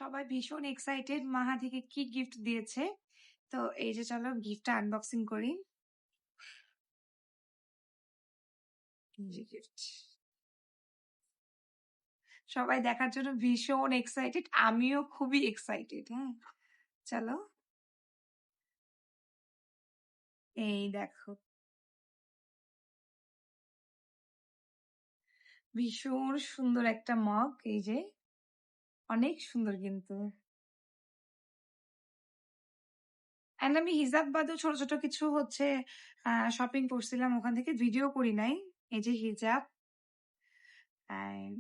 সবাই ভীষণ এক্সাইটেড মাহা থেকে কি গিফট দিয়েছে। তো এই যে চলো গিফটটা আনবক্সিং করি। গিফট সবাই দেখার জন্য ভীষণ এক্সাইটেড, আমিও খুবই এক্সাইটেড। হ্যাঁ, চলো এই দেখো, ভীষণ সুন্দর একটা মগ। এই যে অনেক সুন্দর কিন্তু। এন্ড আমি হিজাব বাদেও ছোট ছোট কিছু হচ্ছে শপিং করছিলাম, ওখান থেকে ভিডিও করি নাই। এই যে হিজাব, and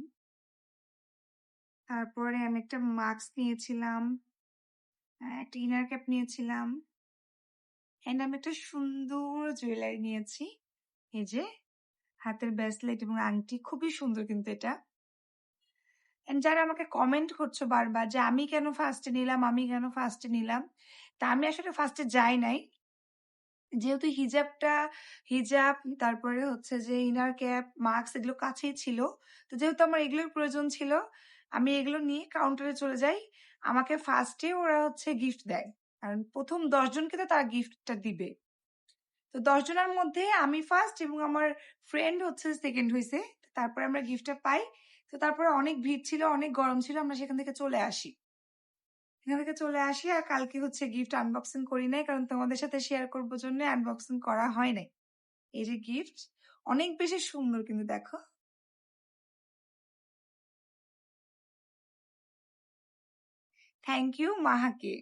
তারপরে আমি একটা মাস্ক নিয়েছিলাম, একটা ইনার ক্যাপ নিয়েছিলাম, এন্ড আমি একটা সুন্দর জুয়েলারি নিয়েছি। এই যে হাতের ব্রেসলেট এবং আংটি, খুবই সুন্দর কিন্তু এটা। এন্ড যারা আমাকে কমেন্ট করছো বারবার যে আমি কেন ফার্স্টে নিলাম, আমি কেন ফার্স্টে নিলাম, তা আমি আসলে ফার্স্টে যাই নাই। যেহেতু হিজাব তারপরে হচ্ছে যে ইনার ক্যাপ, মাস্ক এগুলো কাছেই ছিল, তো যেহেতু আমার এগুলোর প্রয়োজন ছিল, আমি এগুলো নিয়ে কাউন্টারে চলে যাই। আমাকে ফার্স্টে ওরা হচ্ছে গিফট দেয়, কারণ প্রথম 10 জনকে তো তারা গিফটটা দিবে। তো 10 জনের মধ্যে আমি ফার্স্ট এবং আমার ফ্রেন্ড হচ্ছে সেকেন্ড হয়েছে। তারপরে আমরা গিফটটা পাই। তো তারপরে অনেক ভিড় ছিল, অনেক গরম ছিল, আমরা সেখান থেকে চলে আসি। এখান থেকে চলে আসি, আর কালকে হচ্ছে গিফট আনবক্সিং করি নাই, কারণ তোমাদের সাথে শেয়ার করবো জন্য আনবক্সিং করা হয় নাই। এই যে গিফট, অনেক বেশি সুন্দর কিন্তু, দেখো। Thank you মাহাকে।